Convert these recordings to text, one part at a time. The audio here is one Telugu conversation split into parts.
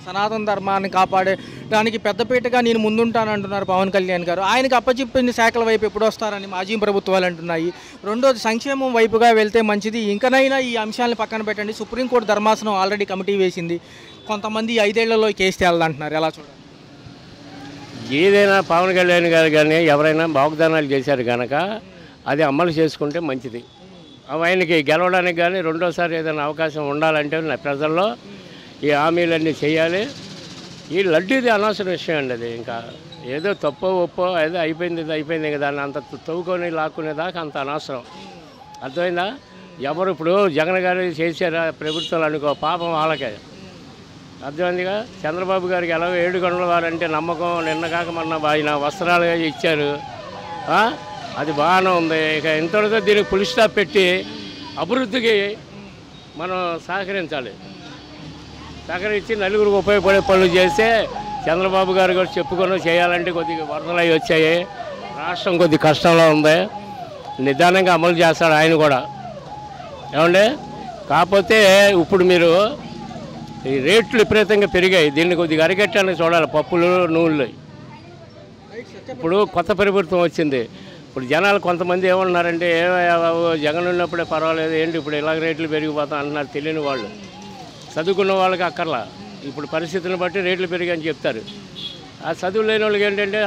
సనాతన ధర్మాన్ని కాపాడడానికి పెద్దపీటగా నేను ముందుంటానంటున్నారు పవన్ కళ్యాణ్ గారు. ఆయనకు అప్పచెప్పింది శాఖల వైపు ఎప్పుడు వస్తారని మాజీ ప్రభుత్వాలు అంటున్నాయి. రెండోది సంక్షేమం వైపుగా వెళ్తే మంచిది. ఇంకనైనా ఈ అంశాలను పక్కన పెట్టండి. సుప్రీంకోర్టు ధర్మాసనం ఆల్రెడీ కమిటీ వేసింది. కొంతమంది 5 ఏళ్లలో కేసు తేలాలంటున్నారు. ఎలా చూడాలి? ఏదైనా పవన్ కళ్యాణ్ గారు కానీ ఎవరైనా వాగ్దానాలు చేశారు కనుక అది అమలు చేసుకుంటే మంచిది. ఆయనకి గెలవడానికి కానీ రెండోసారి ఏదైనా అవకాశం ఉండాలంటే ప్రజల్లో ఈ హామీలన్నీ చేయాలి. ఈ లడ్డూది అనవసరం విషయం అండి. అది ఇంకా ఏదో తప్పో ఒప్పో ఏదో అయిపోయింది కదా అని అంత తవ్వుకొని లాక్కునేదాకా అంత అనవసరం. అర్థమైందా? ఎవరు ఇప్పుడు జగన్ గారు చేశారా ప్రభుత్వాలు అనుకో, పాపం వాళ్ళకే అర్థమైందిగా. చంద్రబాబు గారికి ఎలా 7 గంటల వారంటే నమ్మకం. నిన్న కాక మొన్న ఆయన వస్త్రాలు ఇచ్చారు, అది బాగానే ఉంది. ఇక ఇంతవరకు దీనికి ఫుల్ స్టాప్ పెట్టి అభివృద్ధికి మనం సహకరించి నలుగురికి ఉపయోగపడే పనులు చేస్తే చంద్రబాబు గారు కూడా చెప్పుకొని చేయాలంటే కొద్దిగా వరదలు అవి వచ్చాయి, రాష్ట్రం కొద్ది కష్టంలో ఉంది. నిదానంగా అమలు చేస్తాడు ఆయన కూడా. ఏమండి? కాకపోతే ఇప్పుడు మీరు ఈ రేట్లు విపరీతంగా పెరిగాయి. దీన్ని కొద్దిగా అరికట్టాలని చూడాలి. పప్పులు నూనెలు ఇప్పుడు కొత్త ప్రభుత్వం వచ్చింది. ఇప్పుడు జనాలు కొంతమంది ఏమన్నారంటే జగన్ ఉన్నప్పుడే పర్వాలేదు, ఏంటి ఇప్పుడు ఇలాగ రేట్లు పెరిగిపోతాం అంటున్నారు. తెలియని వాళ్ళు, చదువుకున్న వాళ్ళకి అక్కర్లా. ఇప్పుడు పరిస్థితులను బట్టి రేట్లు పెరిగాయని చెప్తారు. ఆ చదువు లేని వాళ్ళకి ఏంటంటే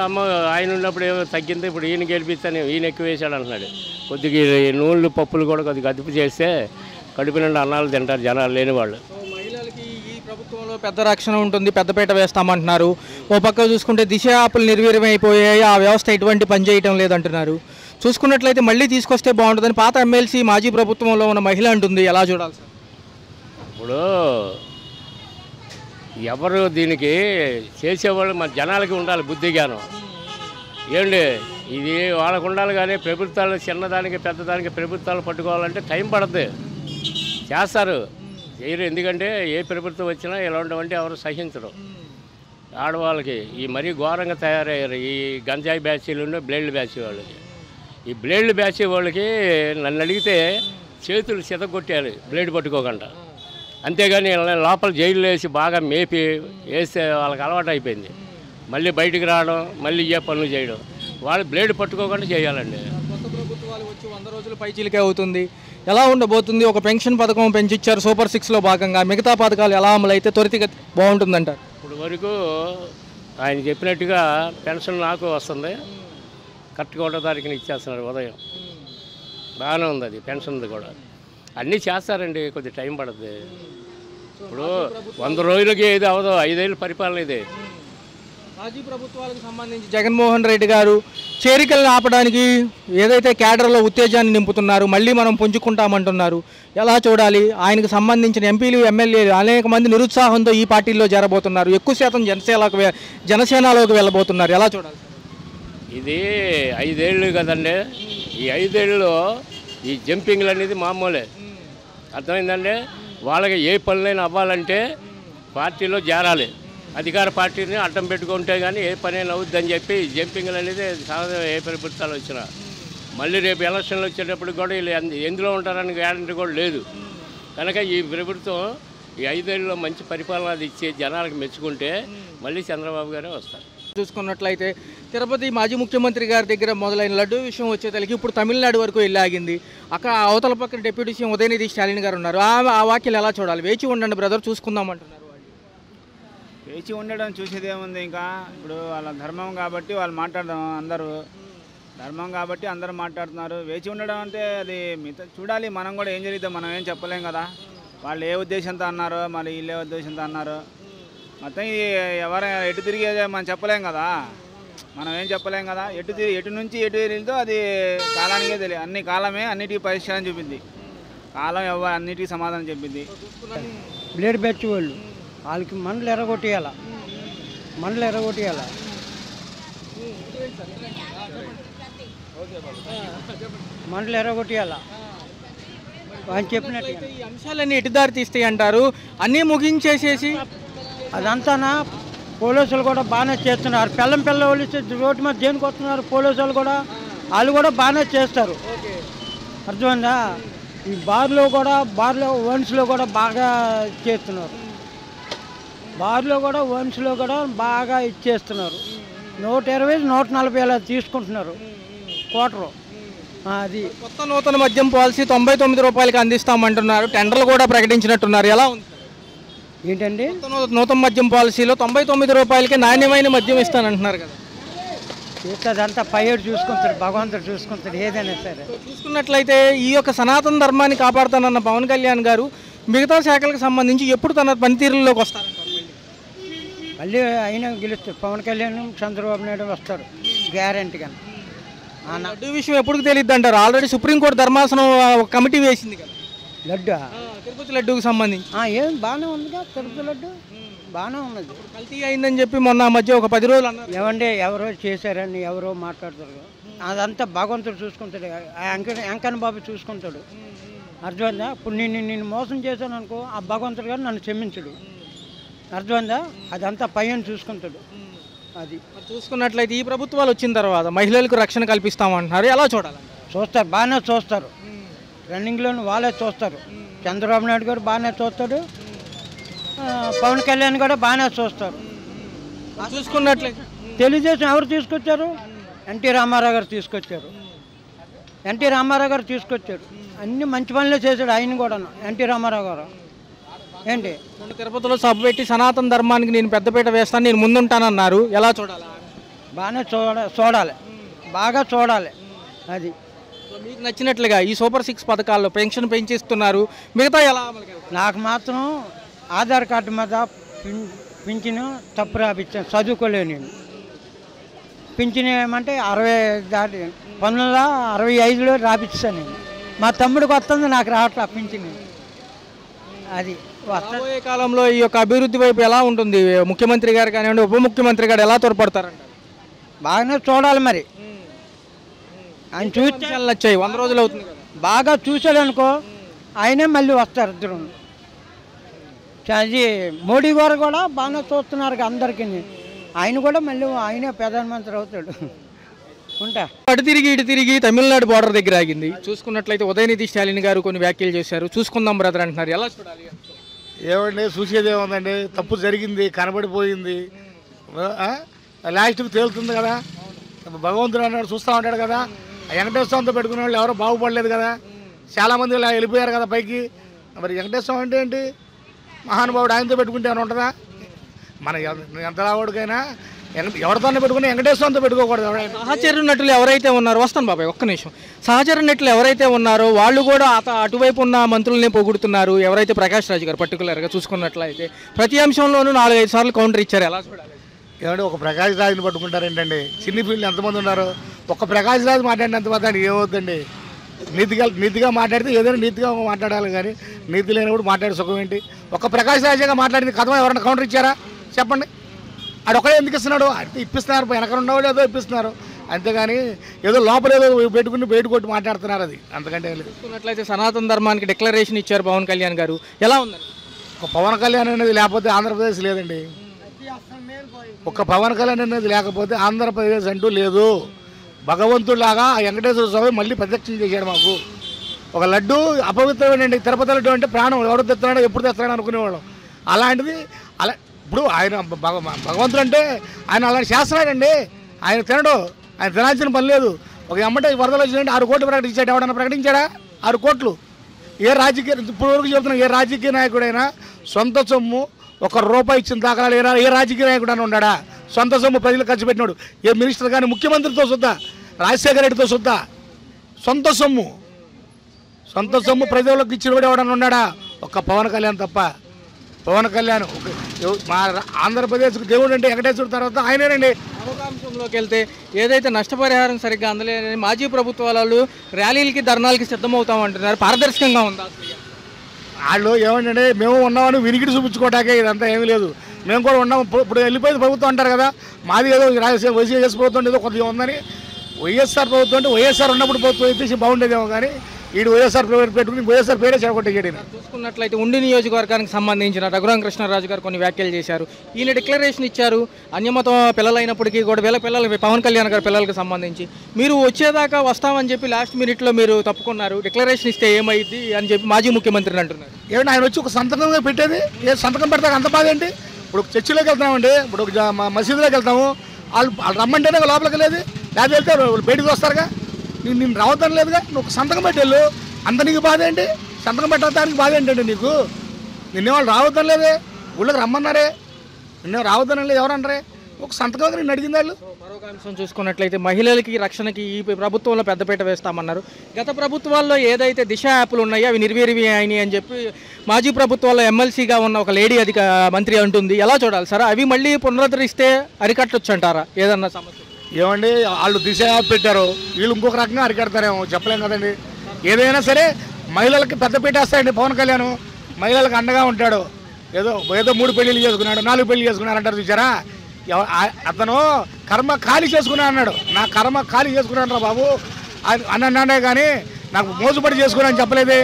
ఆయన ఉన్నప్పుడు ఏమో తగ్గింది, ఇప్పుడు ఈయన గెలిపిస్తాను ఈయన ఎక్కువ వేసాడు అంటున్నాడు. కొద్దిగా నూనెలు పప్పులు కూడా కొద్దిగా అదుపు చేస్తే కడుపు నిండా అన్నాలు తింటారు జనాలు లేని వాళ్ళు. మహిళలకి ఈ ప్రభుత్వంలో పెద్ద రక్షణ ఉంటుంది, పెద్దపీట వేస్తామంటున్నారు. ఓ పక్క చూసుకుంటే దిశ యాప్లు నిర్వీర్యమైపోయాయి, ఆ వ్యవస్థ ఎటువంటి పనిచేయటం లేదంటున్నారు. చూసుకున్నట్లయితే మళ్ళీ తీసుకొస్తే బాగుంటుందని పాత ఎమ్మెల్సీ మాజీ ప్రభుత్వంలో ఉన్న మహిళ అంటుంది. ఎలా చూడాలి సార్? ఇప్పుడు ఎవరు దీనికి చేసేవాళ్ళు మన జనాలకి ఉండాలి బుద్ధి జ్ఞానం. ఏంటి ఇది వాళ్ళకు ఉండాలి. కానీ ప్రభుత్వాలు చిన్నదానికి పెద్దదానికి ప్రభుత్వాలు పట్టుకోవాలంటే టైం పడుతుంది. చేస్తారు, చేయరు. ఎందుకంటే ఏ ప్రభుత్వం వచ్చినా ఇలా ఉండవంటే ఎవరు సహించరు. ఆడవాళ్ళకి ఈ మరీ ఘోరంగా తయారయ్యారు ఈ గంజాయి బ్యాచీలు, బ్లేడ్లు బ్యాచీ వాళ్ళకి. ఈ బ్లేడ్లు బ్యాచీ వాళ్ళకి నన్ను అడిగితే చేతులు చితగొట్టాలి బ్లేడ్ పట్టుకోకుండా. అంతేగాని లోపల జైలు వేసి బాగా మేపి వేస్తే వాళ్ళకి అలవాటు అయిపోయింది. మళ్ళీ బయటికి రావడం, మళ్ళీ ఏ పనులు చేయడం. వాళ్ళు బ్లేడ్ పట్టుకోకుండా చేయాలండి. కొత్త ప్రభుత్వాలు వచ్చి 100 రోజులు పైచీలకే అవుతుంది. ఎలా ఉండబోతుంది? ఒక పెన్షన్ పథకం పెంచిచ్చారు సూపర్ 6లో భాగంగా. మిగతా పథకాలు ఎలా అమలు అయితే త్వరితగతి బాగుంటుందంటారు? ఇప్పుడు వరకు ఆయన చెప్పినట్టుగా పెన్షన్ నాకు వస్తుంది. కరెక్ట్గా 1వ తారీఖున ఇచ్చేస్తున్నారు ఉదయం. బాగానే ఉంది అది పెన్షన్ది కూడా. అన్నీ చేస్తారండి, కొద్ది టైం పడుతుంది. ఇప్పుడు 100 రోజులకి ఏది అవదో, 5 ఏళ్ళ పరిపాలన ఇది. మాజీ ప్రభుత్వాలకు సంబంధించి జగన్మోహన్ రెడ్డి గారు చేరికలను ఆపడానికి ఏదైతే క్యాడర్లో ఉత్తేజాన్ని నింపుతున్నారు, మళ్ళీ మనం పుంజుకుంటామంటున్నారు. ఎలా చూడాలి? ఆయనకు సంబంధించిన ఎంపీలు, ఎమ్మెల్యేలు అనేక మంది నిరుత్సాహంతో ఈ పార్టీల్లో చేరబోతున్నారు. ఎక్కువ శాతం జనసేనలోకి వెళ్ళబోతున్నారు. ఎలా చూడాలి? ఇది 5 ఏళ్ళు కదండి. ఈ 5 ఏళ్ళలో ఈ జంపింగ్లు అనేది మామూలే. అర్థమైందండి? వాళ్ళకి ఏ పనులైనా అవ్వాలంటే పార్టీలో చేరాలి. అధికార పార్టీని అడ్డం పెట్టుకుంటే కానీ ఏ పనైనా అవుద్దని చెప్పి జంపింగ్లు అనేది సహజం. ఏ ప్రభుత్వాలు వచ్చినా మళ్ళీ రేపు ఎలక్షన్లు వచ్చేటప్పుడు కూడా వీళ్ళు ఎందులో ఉంటారని గ్యారంటీ కూడా లేదు. కనుక ఈ ప్రభుత్వం ఈ 5 ఏళ్ళలో మంచి పరిపాలన ఇచ్చి జనాలకు మెచ్చుకుంటే మళ్ళీ చంద్రబాబు గారే వస్తారు. చూసుకున్నట్లయితే తిరుపతి మాజీ ముఖ్యమంత్రి గారి దగ్గర మొదలైన లడ్డూ విషయం వచ్చేసరికి ఇప్పుడు తమిళనాడు వరకు వెళ్ళి ఆగింది. అక్కడ అవతల పక్కన డిప్యూటీ సీఎం ఉదయనిధి స్టాలిన్ గారు ఉన్నారు. ఆ వాక్యాలు ఎలా చూడాలి? వేచి ఉండండి బ్రదర్, చూసుకుందామంటున్నారు. వేచి ఉండడం చూసేది ఏముంది? ఇంకా ఇప్పుడు వాళ్ళ ధర్మం కాబట్టి వాళ్ళు మాట్లాడదాం. అందరూ ధర్మం కాబట్టి అందరూ మాట్లాడుతున్నారు. వేచి ఉండడం అంటే అది చూడాలి. మనం కూడా ఏం జరిగితే మనం ఏం చెప్పలేం కదా. వాళ్ళు ఏ ఉద్దేశంతో అన్నారో, మళ్ళీ వీళ్ళు ఏ ఉద్దేశంతో అన్నారో, మొత్తం ఇది ఎవరు ఎటు తిరిగేదే మనం చెప్పలేం కదా. మనం ఏం చెప్పలేం కదా. ఎటు నుంచి ఎటు వెళ్తే అది కాలానికే తెలియదు. అన్ని కాలమే అన్నిటికీ పరిష్కారం చూపింది. కాలం ఎవరు అన్నిటికీ సమాధానం చెప్పింది. బ్లేడ్ బ్యాచ్ వాళ్ళు వాళ్ళకి మండలు ఎరగొట్టేయాల. ఆయన చెప్పినట్టు ఈ అంశాలన్నీ ఎటుదారి తీస్తాయి అంటారు. అన్నీ ముగించేసేసి అదంతానా పోలీసులు కూడా బాగానే చేస్తున్నారు. పిల్ల వాళ్ళు రోడ్డు మీద దేనికి వస్తున్నారు పోలీసు వాళ్ళు కూడా, వాళ్ళు కూడా బాగానే చేస్తారు. అర్థమైందా? ఈ బార్లో వన్స్లో కూడా బాగా చేస్తున్నారు. బార్లో కూడా ఓన్స్లో కూడా బాగా ఇచ్చేస్తున్నారు. 120, 140 అలా తీసుకుంటున్నారు క్వార్టరు. అది కొత్త నూతన మద్యం పాలసీ 99 రూపాయలకి అందిస్తామంటున్నారు. టెండర్లు కూడా ప్రకటించినట్టున్నారు. ఎలా ఉంది? ఏంటండి నూతన మద్యం పాలసీలో 99 రూపాయలకి నాణ్యమైన మద్యం ఇస్తానంటున్నారు కదా. అదంతా పైరు చూసుకుంటాడు, భగవంతుడు చూసుకుంటాడు ఏదైనా సరే. చూసుకున్నట్లయితే ఈ యొక్క సనాతన ధర్మాన్ని కాపాడుతానన్న పవన్ కళ్యాణ్ గారు మిగతా శాఖలకు సంబంధించి ఎప్పుడు తన పనితీరులోకి వస్తారంటారు? మళ్ళీ అయినా గెలుస్తారు. పవన్ కళ్యాణ్, చంద్రబాబు నాయుడు వస్తారు గ్యారంటీగా. లడ్డు విషయం ఎప్పుడు తెలియదు అంటారు. ఆల్రెడీ సుప్రీంకోర్టు ధర్మాసనం ఒక కమిటీ వేసింది కదా లడ్డు. తిరుపతి లడ్డూకి సంబంధించి ఏం బాగానే ఉందిగా, తిరుపతి లడ్డు బాగానే ఉన్నది. కల్తీ అయిందని చెప్పి మొన్న మధ్య ఒక 10 రోజులు అన్నారు. ఏమంటే ఎవరో చేశారని ఎవరో మాట్లాడతారు. అదంతా భగవంతుడు చూసుకుంటాడు. వెంకన్న బాబు చూసుకుంటాడు. అర్థమైందా? ఇప్పుడు నేను మోసం చేశాను అనుకో, ఆ భగవంతుడు గారు నన్ను క్షమించడు. అర్థమైందా? అదంతా పైన చూసుకుంటాడు. అది చూసుకున్నట్లయితే ఈ ప్రభుత్వాలు వచ్చిన తర్వాత మహిళలకు రక్షణ కల్పిస్తామంటున్నారు. ఎలా చూడాలి? చూస్తారు, బాగానే చూస్తారు. రన్నింగ్లోని వాళ్ళే చూస్తారు. చంద్రబాబు నాయుడు గారు బాగానే చూస్తాడు, పవన్ కళ్యాణ్ కూడా బాగానే చూస్తారు. చూసుకున్నట్లయితే తెలుగుదేశం ఎవరు తీసుకొచ్చారు? ఎన్టీ రామారావు గారు తీసుకొచ్చారు. ఎన్టీ రామారావు గారు తీసుకొచ్చారు. అన్ని మంచి పనులే చేశాడు ఆయన కూడా. ఎన్టీ రామారావు గారు ఏంటి తిరుపతిలో సభ పెట్టి సనాతన ధర్మానికి నేను పెద్దపీట వేస్తాను, నేను ముందుంటానన్నారు. ఎలా చూడాలి? బాగానే చూడాలి, బాగా చూడాలి. అది మీకు నచ్చినట్లుగా ఈ సూపర్ 6 పథకాల్లో పెన్షన్ పెంచిస్తున్నారు. మిగతా ఎలా? నాకు మాత్రం ఆధార్ కార్డు మీద పింఛను తప్పు రాపించాను. చదువుకోలేను నేను. పింఛను ఏమంటే 1965లో రాపించాను నేను. మా తమ్ముడికి వస్తుంది, నాకు రావట్లే పింఛను. అది రాబోయే కాలంలో ఈ యొక్క అభివృద్ధి వైపు ఎలా ఉంటుంది? ముఖ్యమంత్రి గారు కానివ్వండి, ఉప ముఖ్యమంత్రి గారు ఎలా తోడ్పడతారంట? బాగానే చూడాలి. మరి ఆయన చూసి నచ్చాయి. 100 రోజులు అవుతుంది కదా. బాగా చూశాడు అనుకో, ఆయనే మళ్ళీ వస్తారు ఇద్దరు. అది మోడీ గారు కూడా బాగానే చూస్తున్నారు అందరికీ. ఆయన కూడా మళ్ళీ ఆయనే ప్రధానమంత్రి అవుతాడు. ఉంటా అటు తిరిగి ఇటు తిరిగి తమిళనాడు బార్డర్ దగ్గర ఆగింది. చూసుకున్నట్లయితే ఉదయనిధి స్టాలిన్ గారు కొన్ని వ్యాఖ్యలు చేశారు. చూసుకుందాం బ్రదర్ అంటున్నారు. ఎలా చూడాలి? ఏమండి, చూసేది ఏముందండి? తప్పు జరిగింది, కనబడిపోయింది. లాస్ట్కి తేలుతుంది కదా. భగవంతుడు అన్నాడు, చూస్తూ ఉంటాడు కదా. వెంకటేశ్వరంతో పెట్టుకునే వాళ్ళు ఎవరో బాగుపడలేదు కదా. చాలామంది ఇలా వెళ్ళిపోయారు కదా పైకి. మరి వెంకటేశ్వరం అంటే ఏంటి? మహానుభావుడు, ఆయనతో పెట్టుకుంటే ఏమైనా ఉంటుందా? మన ఎంత రావుడికైనా ఎవరితోనే పెట్టుకుని వెంకటేశ్వరంతో పెట్టుకోకూడదు. సహచర నటులు ఎవరైతే ఉన్నారో, వస్తాను బాబాయ్ ఒక్క నిమిషం. సహచర నటులు ఎవరైతే ఉన్నారో వాళ్ళు కూడా అటువైపు ఉన్న మంత్రులనే పొగుడుతున్నారు. ఎవరైతే ప్రకాష్ రాజ్ గారు పర్టికులర్గా చూసుకున్నట్లయితే ప్రతి అంశంలోనూ 4-5 సార్లు కౌంటర్ ఇచ్చారు. ఎలా చూడాలి? ఏమంటే ఒక ప్రకాష్ రాజ్ని పట్టుకుంటారు ఏంటండి? చిన్ని ఫీల్డ్ ఎంతమంది ఉన్నారు? ఒక ప్రకాష్ రాజ్ మాట్లాడినంత మాత్రం ఏమవుతుందండి? నీతిగా మాట్లాడితే ఏదైనా నీతిగా మాట్లాడాలి, కానీ నీతి లేనప్పుడు మాట్లాడే సుఖం ఏంటి? ఒక ప్రకాష్ రాజ్గా మాట్లాడింది కథ ఎవరైనా కౌంటర్ ఇచ్చారా చెప్పండి? ఆడొక్కడే ఎందుకు ఇస్తున్నాడు? అంటే ఇప్పిస్తున్నారు, వెనక ఉన్నవాళ్ళు ఏదో ఇప్పిస్తున్నారు, అంతేగాని ఏదో లోపల ఏదో పెట్టుకుని బయట కొట్టి మాట్లాడుతున్నారు. అది అంతకంటే చూసుకున్నట్లయితే సనాతన ధర్మానికి డిక్లరేషన్ ఇచ్చారు పవన్ కళ్యాణ్ గారు. ఎలా ఉందండి? ఒక పవన్ కళ్యాణ్ అనేది లేకపోతే ఆంధ్రప్రదేశ్ లేదండి. ఒక పవన్ కళ్యాణ్ అనేది లేకపోతే ఆంధ్రప్రదేశ్ అంటూ లేదు. భగవంతుడిలాగా ఆ వెంకటేశ్వర స్వామి మళ్ళీ ప్రత్యక్షం చేశాడు మాకు. ఒక లడ్డు అపవిత్రమేనండి. తిరుపతి లడ్డు అంటే ప్రాణం, ఎవరు తెస్తున్నాడో ఎప్పుడు తెస్తున్నాడో అనుకునేవాళ్ళం. అలాంటిది అలా ఇప్పుడు ఆయన భగవంతుడు అంటే ఆయన అలాంటి చేస్తున్నాడండి. ఆయన తినడు, ఆయన తినాల్సిన పని లేదు. ఒక ఎమ్మటే వరదలు వచ్చిందంటే 6 కోట్లు ప్రకటించాడు. ఎవడన్నా ప్రకటించాడా? 6 కోట్లు. ఏ రాజకీయ, ఇప్పుడు వరకు చెబుతున్నా, ఏ రాజకీయ నాయకుడైనా సొంత సొమ్ము ₹1 ఇచ్చిన దాఖలాలు ఏ రాజకీయ నాయకుడు అని ఉన్నాడా? సొంత సొమ్ము ప్రజలు ఖర్చు పెట్టినాడు. ఏ మినిస్టర్ కానీ, ముఖ్యమంత్రితో సుద్దా, రాజశేఖర రెడ్డితో సుద్దా సొంత సొమ్ము ప్రజలకు ఇచ్చినవాడు ఎవడన్నా ఉన్నాడా? ఒక్క పవన్ కళ్యాణ్ తప్ప. పవన్ కళ్యాణ్ మా ఆంధ్రప్రదేశ్కి దేవుడు అంటే వెంకటేశ్వర తర్వాత ఆయనేనండి. అవకాశంలోకి వెళ్తే ఏదైతే నష్టపరిహారం సరిగ్గా అందలేని మాజీ ప్రభుత్వాలు ర్యాలీలకి ధర్నాలకి సిద్ధమవుతామంటున్నారు. పారదర్శకంగా ఉందా? వాళ్ళు ఏమంటే మేము ఉన్నామని వినికిడి చూపించుకోవటాకే, ఇదంతా ఏమీ లేదు. మేము కూడా ఉన్నాం. ఇప్పుడు వెళ్ళిపోయింది ప్రభుత్వం అంటారు కదా. మాది ఏదో వైఎస్ఆర్ ప్రభుత్వం ఏదో కొద్దిగా ఉందని. వైఎస్ఆర్ ప్రభుత్వం అంటే వైఎస్ఆర్ ఉన్నప్పుడు ప్రభుత్వం అయితే బాగుండేదేమో, కానీ వీడు వైఎస్ఆర్ పెట్టుకుని వైఎస్ఆర్ పేరే చెడగొట్టేయడం. చూసుకున్నట్లయితే ఉండి నియోజకవర్గానికి సంబంధించిన రఘురామ కృష్ణరాజు గారు కొన్ని వ్యాఖ్యలు చేశారు. ఈయన డిక్లరేషన్ ఇచ్చారు. అన్యమతం పిల్లలైనప్పటికీ కూడా వీళ్ళ పిల్లలు పవన్ కళ్యాణ్ గారి పిల్లలకు సంబంధించి మీరు వచ్చేదాకా వస్తామని చెప్పి లాస్ట్ మినిట్లో మీరు తప్పుకున్నారు. డిక్లరేషన్ ఇస్తే ఏమైంది అని చెప్పి మాజీ ముఖ్యమంత్రిని అంటున్నారు. ఏమంటే ఆయన వచ్చి ఒక సంతకంగా పెట్టేది, ఏ సంతకం పెడతాక అంత బాధ ఏంటి? ఇప్పుడు చర్చిలోకి వెళ్తామండి, ఇప్పుడు మసీదులోకి వెళ్తాము, వాళ్ళు రమ్మంటేనే లోపలికి లేదు, లేదా వెళ్తే బయటకు వస్తారుగా. నేను రావద్దని లేదుగా, నువ్వు సంతకం పెట్టేళ్ళు, అంత నీకు బాధ ఏంటి? సంతకం పెట్టడానికి బాధ ఏంటండి నీకు? నిన్నే వాళ్ళు రావద్దని లేదే, ఊళ్ళోకి రమ్మన్నారే, నిన్నే రావద్దని లేదు ఎవరన్నారే? ఒక సంతకం నేను అడిగింది వాళ్ళు. మరొక అంశం చూసుకున్నట్లయితే మహిళలకి రక్షణకి ఈ ప్రభుత్వంలో పెద్దపీట వేస్తామన్నారు. గత ప్రభుత్వాల్లో ఏదైతే దిశ యాప్లు ఉన్నాయో అవి నిర్వీర్యమైనాయి అని చెప్పి మాజీ ప్రభుత్వాల్లో ఎమ్మెల్సీగా ఉన్న ఒక లేడీ మంత్రి అంటుంది. ఎలా చూడాలి సార్? అవి మళ్ళీ పునరుద్ధరిస్తే అరికట్టొచ్చు అంటారా ఏదన్నా సమస్య? ఏమండి, వాళ్ళు దిశ యాప్ పెట్టారు, వీళ్ళు ఇంకొక రకంగా అరికడతారేమో చెప్పలేం కదండి. ఏదైనా సరే మహిళలకి పెద్దపీట వేస్తాయండి పవన్ కళ్యాణ్. మహిళలకు అండగా ఉంటాడు. ఏదో 3 పెళ్ళిళ్ళు చేసుకున్నాడు, 4 పెళ్ళి చేసుకున్నాడు అంటారు చూసారా? అతను కర్మ ఖాళీ చేసుకున్నాను అన్నాడు. నా కర్మ ఖాళీ చేసుకున్నాను రా బాబు అన్నాడే కానీ నాకు మోజుపడి చేసుకున్నాను చెప్పలేదే,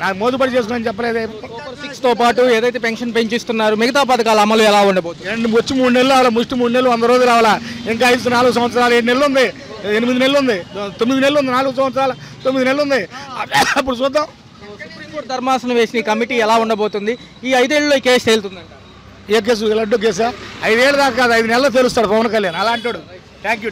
నాకు మోజుపడి చేసుకున్నాను చెప్పలేదే. సూపర్ 6తో పాటు ఏదైతే పెన్షన్ పెంచిస్తున్నారు, మిగతా పథకాల అమలు ఎలా ఉండబోతుంది? వచ్చి 3 నెలలు రావాలా, ముష్టి 3 నెలలు 100 రోజులు రావాలా, ఇంకా 4 సంవత్సరాలు 7 నెలలు ఉంది, 8 నెలలు ఉంది, 9 నెలలు ఉంది, 4 సంవత్సరాలు 9 నెలలు ఉంది. అప్పుడు చూద్దాం. సుప్రీంకోర్టు ధర్మాసనం వేసిన కమిటీ ఎలా ఉండబోతుంది? ఈ 5 ఏళ్ళలో ఈ కేసు తేలుతుందంట. ఏ కేసు? లడ్డు కేసా? 5 ఏళ్ళ దాకా కాదు, 5 నెలలు తెలుస్తాడు పవన్ కళ్యాణ్ అలాంటాడు. Thank you.